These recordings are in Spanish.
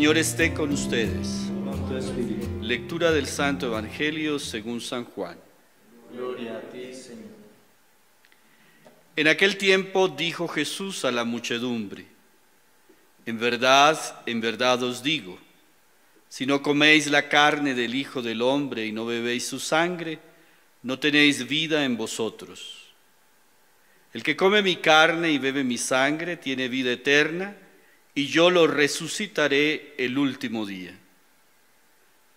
Señor esté con ustedes. Con tu espíritu. Lectura del Santo Evangelio según San Juan. Gloria a ti, Señor. En aquel tiempo dijo Jesús a la muchedumbre: en verdad os digo, si no coméis la carne del Hijo del Hombre y no bebéis su sangre, no tenéis vida en vosotros. El que come mi carne y bebe mi sangre tiene vida eterna, y yo lo resucitaré el último día.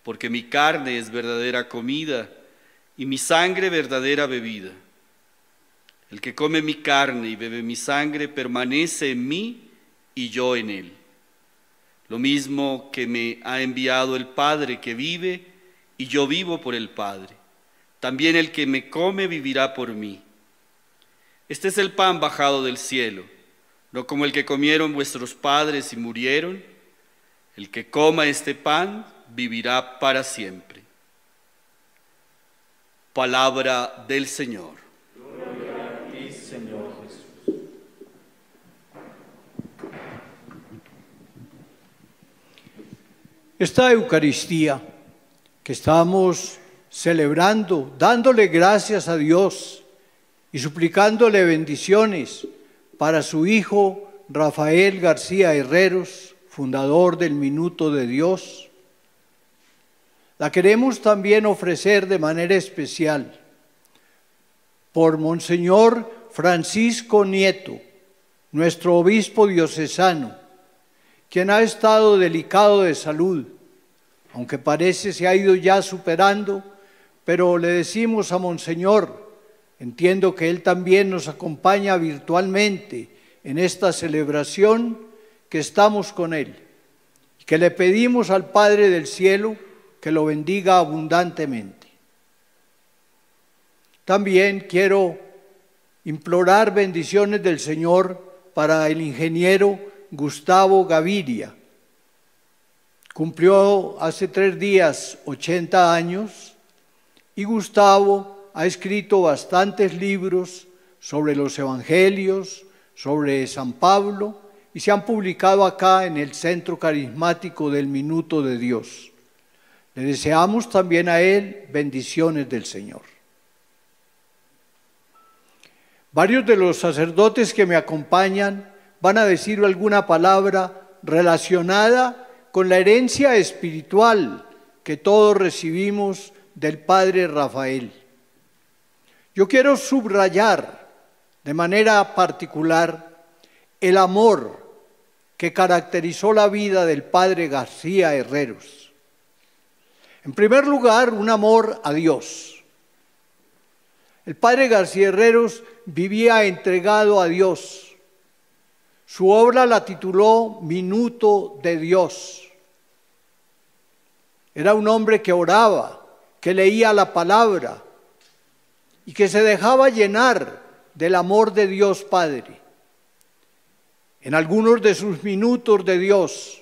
Porque mi carne es verdadera comida y mi sangre verdadera bebida. El que come mi carne y bebe mi sangre permanece en mí y yo en él. Lo mismo que me ha enviado el Padre que vive y yo vivo por el Padre. También el que me come vivirá por mí. Este es el pan bajado del cielo, no como el que comieron vuestros padres y murieron. El que coma este pan vivirá para siempre. Palabra del Señor. Gloria a ti, Señor Jesús. Esta Eucaristía que estamos celebrando, dándole gracias a Dios y suplicándole bendiciones para su hijo Rafael García Herreros, fundador del Minuto de Dios, la queremos también ofrecer de manera especial por Monseñor Francisco Nieto, nuestro obispo diocesano, quien ha estado delicado de salud, aunque parece se ha ido ya superando, pero le decimos a Monseñor, entiendo que él también nos acompaña virtualmente en esta celebración, que estamos con él y que le pedimos al Padre del Cielo que lo bendiga abundantemente. También quiero implorar bendiciones del Señor para el ingeniero Gustavo Gaviria. Cumplió hace 3 días 80 años y Gustavo ha escrito bastantes libros sobre los evangelios, sobre San Pablo, y se han publicado acá en el Centro Carismático del Minuto de Dios. Le deseamos también a él bendiciones del Señor. Varios de los sacerdotes que me acompañan van a decir alguna palabra relacionada con la herencia espiritual que todos recibimos del Padre Rafael. Yo quiero subrayar de manera particular el amor que caracterizó la vida del Padre García Herreros. En primer lugar, un amor a Dios. El Padre García Herreros vivía entregado a Dios. Su obra la tituló Minuto de Dios. Era un hombre que oraba, que leía la palabra y que se dejaba llenar del amor de Dios Padre. En algunos de sus minutos de Dios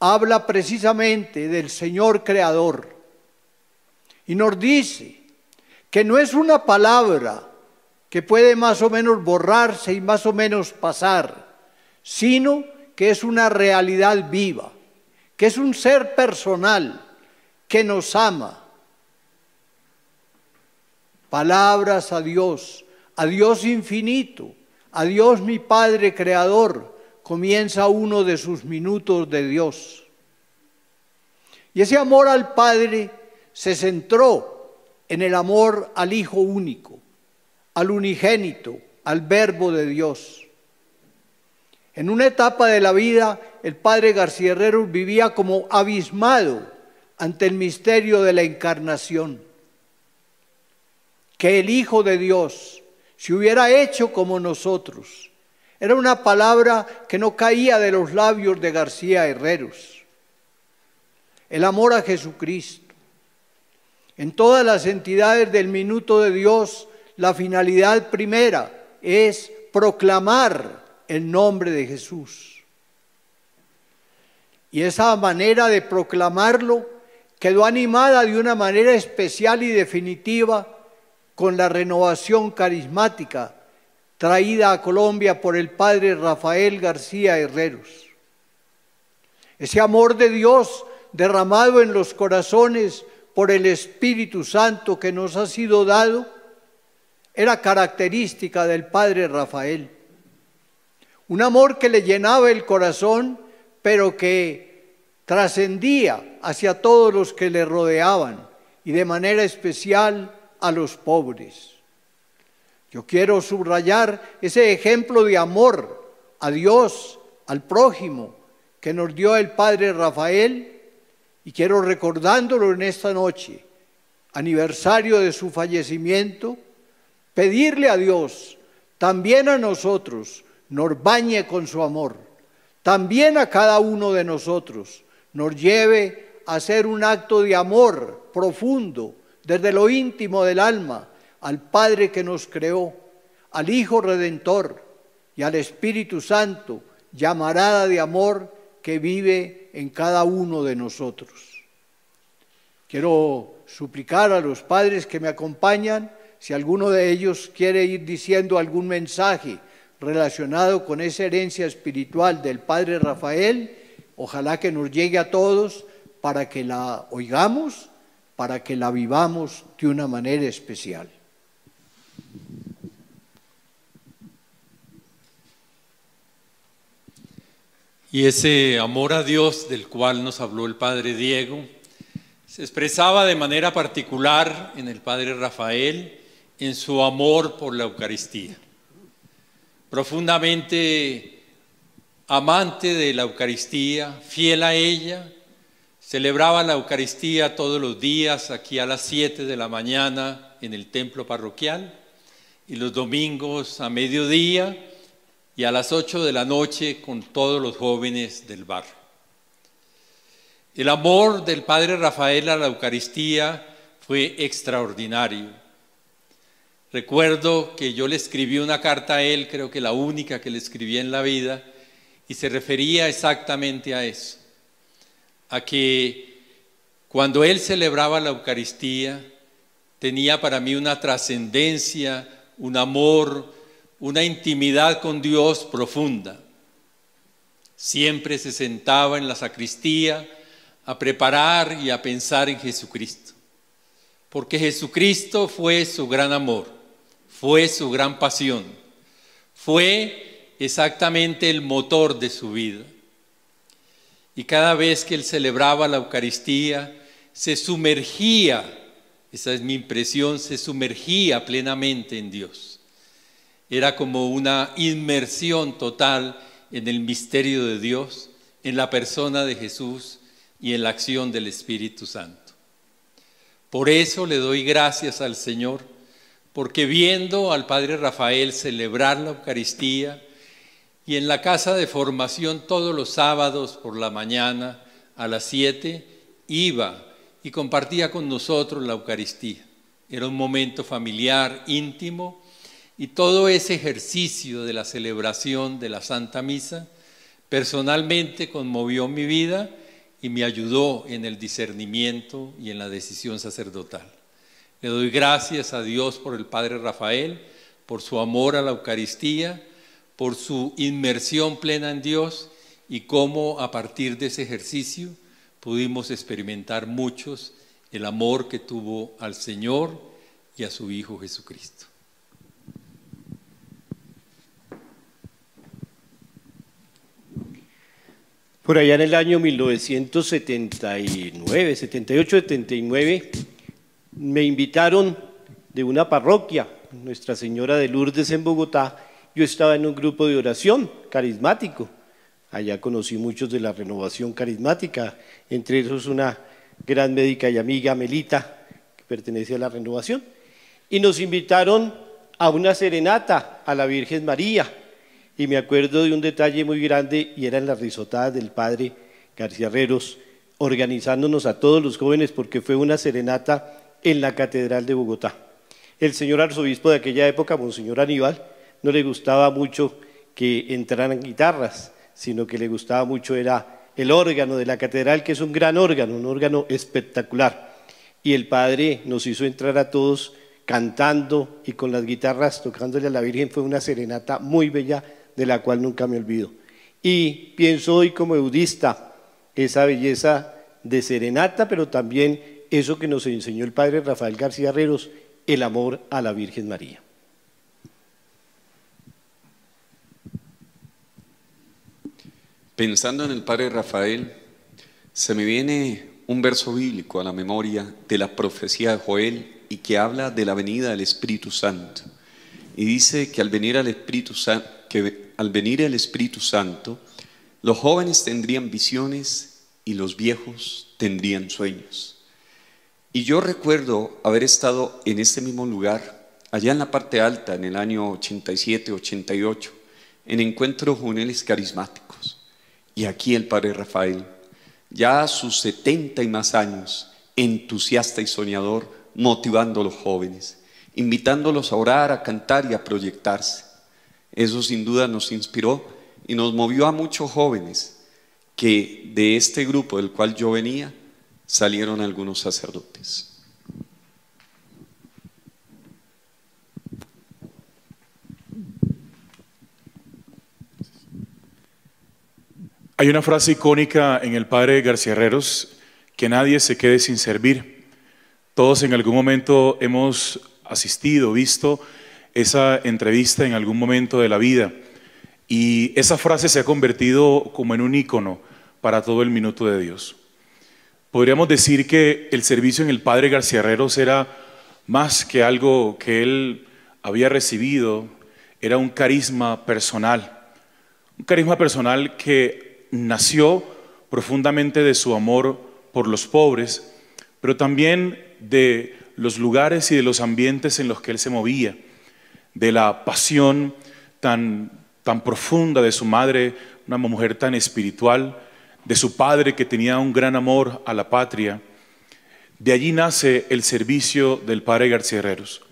habla precisamente del Señor Creador y nos dice que no es una palabra que puede más o menos borrarse y más o menos pasar, sino que es una realidad viva, que es un ser personal que nos ama. Palabras a Dios infinito, a Dios mi Padre Creador, comienza uno de sus minutos de Dios. Y ese amor al Padre se centró en el amor al Hijo único, al unigénito, al Verbo de Dios. En una etapa de la vida, el Padre García Herreros vivía como abismado ante el misterio de la encarnación. Que el Hijo de Dios se hubiera hecho como nosotros. Era una palabra que no caía de los labios de García Herreros. El amor a Jesucristo. En todas las entidades del Minuto de Dios, la finalidad primera es proclamar el nombre de Jesús. Y esa manera de proclamarlo quedó animada de una manera especial y definitiva con la renovación carismática traída a Colombia por el Padre Rafael García Herreros. Ese amor de Dios derramado en los corazones por el Espíritu Santo que nos ha sido dado, era característica del Padre Rafael. Un amor que le llenaba el corazón, pero que trascendía hacia todos los que le rodeaban y de manera especial a los pobres. Yo quiero subrayar ese ejemplo de amor a Dios, al prójimo, que nos dio el Padre Rafael, y quiero, recordándolo en esta noche, aniversario de su fallecimiento, pedirle a Dios, también a nosotros, nos bañe con su amor, también a cada uno de nosotros, nos lleve a hacer un acto de amor profundo, desde lo íntimo del alma, al Padre que nos creó, al Hijo Redentor y al Espíritu Santo, llamarada de amor que vive en cada uno de nosotros. Quiero suplicar a los padres que me acompañan, si alguno de ellos quiere ir diciendo algún mensaje relacionado con esa herencia espiritual del Padre Rafael, ojalá que nos llegue a todos para que la oigamos, para que la vivamos de una manera especial. Y ese amor a Dios del cual nos habló el Padre Diego se expresaba de manera particular en el Padre Rafael en su amor por la Eucaristía. Profundamente amante de la Eucaristía, fiel a ella, celebraba la Eucaristía todos los días aquí a las 7 de la mañana en el templo parroquial y los domingos a mediodía y a las 8 de la noche con todos los jóvenes del barrio. El amor del Padre Rafael a la Eucaristía fue extraordinario. Recuerdo que yo le escribí una carta a él, creo que la única que le escribí en la vida, y se refería exactamente a eso, a que cuando él celebraba la Eucaristía tenía para mí una trascendencia, un amor, una intimidad con Dios profunda. Siempre se sentaba en la sacristía a preparar y a pensar en Jesucristo, porque Jesucristo fue su gran amor, fue su gran pasión, fue exactamente el motor de su vida. Y cada vez que él celebraba la Eucaristía, se sumergía, esa es mi impresión, se sumergía plenamente en Dios. Era como una inmersión total en el misterio de Dios, en la persona de Jesús y en la acción del Espíritu Santo. Por eso le doy gracias al Señor, porque viendo al Padre Rafael celebrar la Eucaristía y en la casa de formación todos los sábados por la mañana a las 7, iba y compartía con nosotros la Eucaristía. Era un momento familiar, íntimo, y todo ese ejercicio de la celebración de la Santa Misa personalmente conmovió mi vida y me ayudó en el discernimiento y en la decisión sacerdotal. Le doy gracias a Dios por el Padre Rafael, por su amor a la Eucaristía, por su inmersión plena en Dios y cómo a partir de ese ejercicio pudimos experimentar muchos el amor que tuvo al Señor y a su Hijo Jesucristo. Por allá en el año 1979, 78, 79, me invitaron de una parroquia, Nuestra Señora de Lourdes en Bogotá. Yo estaba en un grupo de oración carismático. Allá conocí muchos de la renovación carismática, entre esos una gran médica y amiga, Melita, que pertenece a la renovación. Y nos invitaron a una serenata a la Virgen María. Y me acuerdo de un detalle muy grande, y eran las risotadas del padre García Herreros, organizándonos a todos los jóvenes, porque fue una serenata en la Catedral de Bogotá. El señor arzobispo de aquella época, Monseñor Aníbal, no le gustaba mucho que entraran guitarras, sino que le gustaba mucho era el órgano de la catedral, que es un gran órgano, un órgano espectacular. Y el padre nos hizo entrar a todos cantando y con las guitarras tocándole a la Virgen. Fue una serenata muy bella, de la cual nunca me olvido. Y pienso hoy como eudista esa belleza de serenata, pero también eso que nos enseñó el padre Rafael García Herreros, el amor a la Virgen María. Pensando en el padre Rafael, se me viene un verso bíblico a la memoria de la profecía de Joel y que habla de la venida del Espíritu Santo. Y dice que al venir el Espíritu Santo, los jóvenes tendrían visiones y los viejos tendrían sueños. Y yo recuerdo haber estado en este mismo lugar, allá en la parte alta, en el año 87, 88, en encuentros juveniles carismáticos. Y aquí el padre Rafael, ya a sus 70 y más años, entusiasta y soñador, motivando a los jóvenes, invitándolos a orar, a cantar y a proyectarse. Eso sin duda nos inspiró y nos movió a muchos jóvenes que de este grupo del cual yo venía salieron algunos sacerdotes. Hay una frase icónica en el padre García Herreros, que nadie se quede sin servir. Todos en algún momento hemos asistido, visto esa entrevista en algún momento de la vida, y esa frase se ha convertido como en un ícono para todo el minuto de Dios. Podríamos decir que el servicio en el padre García Herreros era más que algo que él había recibido, era un carisma personal que nació profundamente de su amor por los pobres, pero también de los lugares y de los ambientes en los que él se movía, de la pasión tan profunda de su madre, una mujer tan espiritual, de su padre que tenía un gran amor a la patria. De allí nace el servicio del padre García Herreros,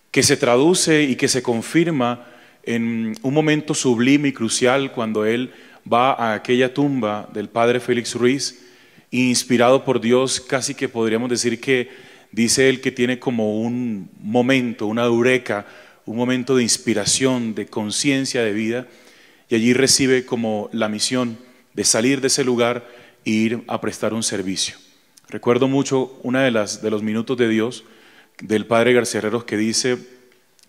que se traduce y que se confirma en un momento sublime y crucial cuando él va a aquella tumba del padre Félix Ruiz, inspirado por Dios, casi que podríamos decir que dice él que tiene como un momento, una eureka, un momento de inspiración, de conciencia de vida, y allí recibe como la misión de salir de ese lugar e ir a prestar un servicio. Recuerdo mucho una de los minutos de Dios del padre García Herreros que dice: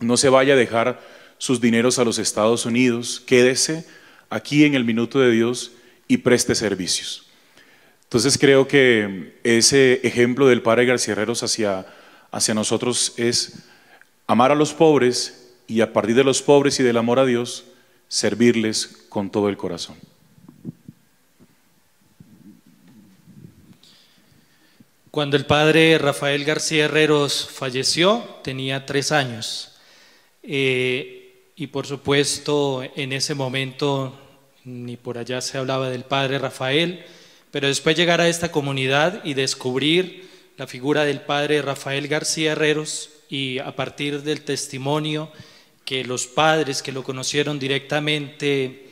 no se vaya a dejar sus dineros a los Estados Unidos, quédese aquí en el minuto de Dios y preste servicios. Entonces creo que ese ejemplo del padre García Herreros hacia nosotros es amar a los pobres y a partir de los pobres y del amor a Dios, servirles con todo el corazón. Cuando el padre Rafael García Herreros falleció, tenía 3 años. Y por supuesto, en ese momento ni por allá se hablaba del padre Rafael, pero después llegar a esta comunidad y descubrir la figura del padre Rafael García Herreros, y a partir del testimonio que los padres que lo conocieron directamente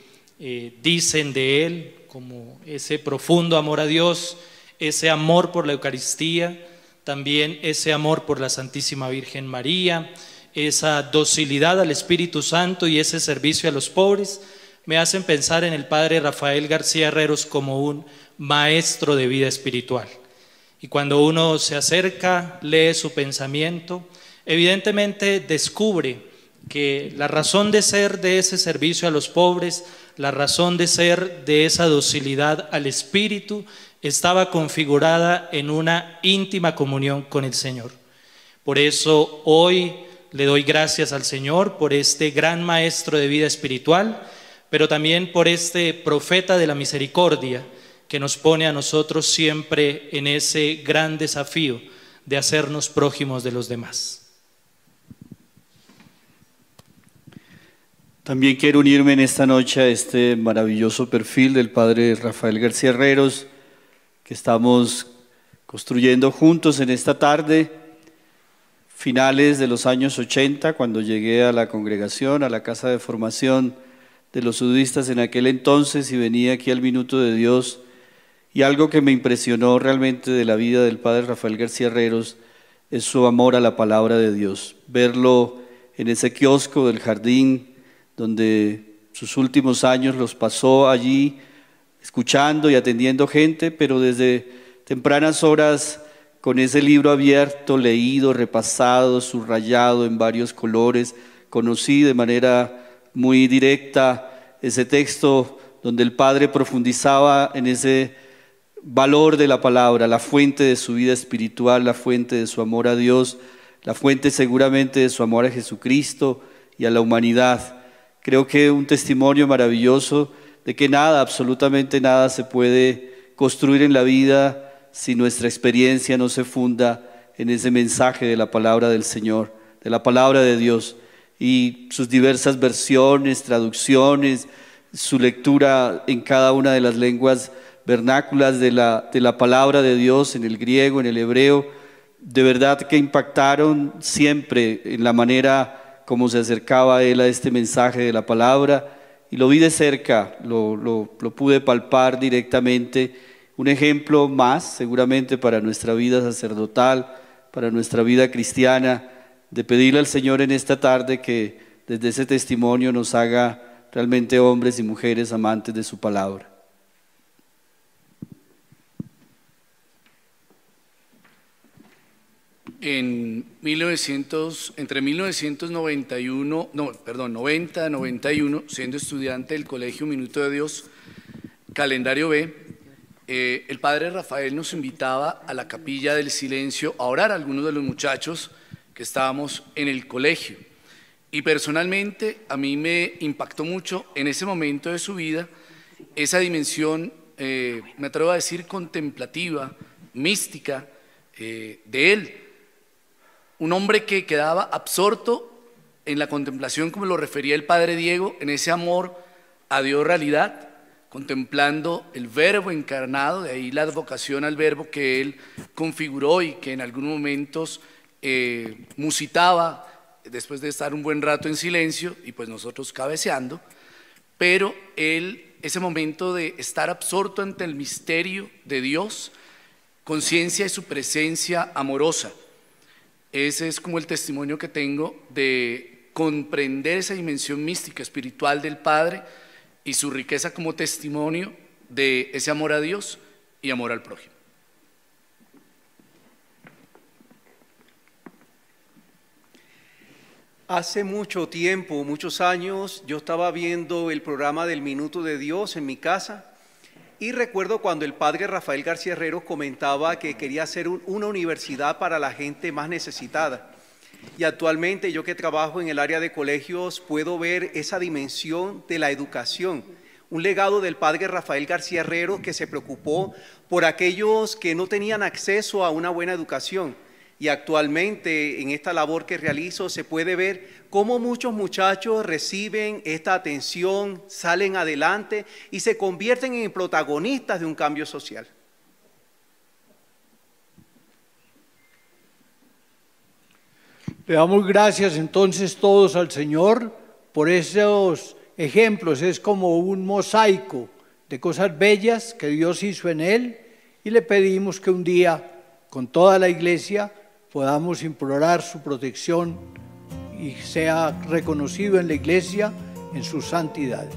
dicen de él, como ese profundo amor a Dios, ese amor por la Eucaristía, también ese amor por la Santísima Virgen María, esa docilidad al Espíritu Santo y ese servicio a los pobres, me hacen pensar en el padre Rafael García Herreros como un maestro de vida espiritual. Y cuando uno se acerca, lee su pensamiento, evidentemente descubre que la razón de ser de ese servicio a los pobres, la razón de ser de esa docilidad al Espíritu, estaba configurada en una íntima comunión con el Señor. Por eso hoy le doy gracias al Señor por este gran maestro de vida espiritual, pero también por este profeta de la misericordia que nos pone a nosotros siempre en ese gran desafío de hacernos prójimos de los demás. También quiero unirme en esta noche a este maravilloso perfil del padre Rafael García Herreros que estamos construyendo juntos en esta tarde, finales de los años 80, cuando llegué a la congregación, a la casa de formación de los sudistas en aquel entonces, y venía aquí al Minuto de Dios, y algo que me impresionó realmente de la vida del padre Rafael García Herreros es su amor a la palabra de Dios. Verlo en ese kiosco del jardín, donde sus últimos años los pasó allí, escuchando y atendiendo gente, pero desde tempranas horas con ese libro abierto, leído, repasado, subrayado en varios colores. Conocí de manera muy directa ese texto donde el Padre profundizaba en ese valor de la palabra, la fuente de su vida espiritual, la fuente de su amor a Dios, la fuente seguramente de su amor a Jesucristo y a la humanidad. Creo que un testimonio maravilloso de que nada, absolutamente nada se puede construir en la vida si nuestra experiencia no se funda en ese mensaje de la palabra del Señor, de la palabra de Dios, y sus diversas versiones, traducciones, su lectura en cada una de las lenguas vernáculas de la palabra de Dios, en el griego, en el hebreo, de verdad que impactaron siempre en la manera como se acercaba él a este mensaje de la palabra, y lo vi de cerca, lo pude palpar directamente. Un ejemplo más seguramente para nuestra vida sacerdotal, para nuestra vida cristiana, de pedirle al Señor en esta tarde que desde ese testimonio nos haga realmente hombres y mujeres amantes de su palabra. Entre 1991, 90 y 91, siendo estudiante del Colegio Minuto de Dios, calendario B, el padre Rafael nos invitaba a la capilla del silencio a orar a algunos de los muchachos que estábamos en el colegio. Y personalmente a mí me impactó mucho en ese momento de su vida esa dimensión, me atrevo a decir, contemplativa, mística de él. Un hombre que quedaba absorto en la contemplación, como lo refería el padre Diego, en ese amor a Dios realidad, contemplando el verbo encarnado, de ahí la advocación al verbo que él configuró y que en algunos momentos musitaba después de estar un buen rato en silencio y pues nosotros cabeceando, pero él, ese momento de estar absorto ante el misterio de Dios, conciencia de su presencia amorosa. Ese es como el testimonio que tengo de comprender esa dimensión mística, espiritual del Padre y su riqueza como testimonio de ese amor a Dios y amor al prójimo. Hace mucho tiempo, muchos años, yo estaba viendo el programa del Minuto de Dios en mi casa y recuerdo cuando el padre Rafael García Herreros comentaba que quería hacer una universidad para la gente más necesitada. Y actualmente yo que trabajo en el área de colegios puedo ver esa dimensión de la educación, un legado del padre Rafael García Herreros que se preocupó por aquellos que no tenían acceso a una buena educación. Y actualmente en esta labor que realizo se puede ver cómo muchos muchachos reciben esta atención, salen adelante y se convierten en protagonistas de un cambio social. Le damos gracias entonces todos al Señor por esos ejemplos. Es como un mosaico de cosas bellas que Dios hizo en él y le pedimos que un día con toda la iglesia podamos implorar su protección y sea reconocido en la iglesia en su santidad.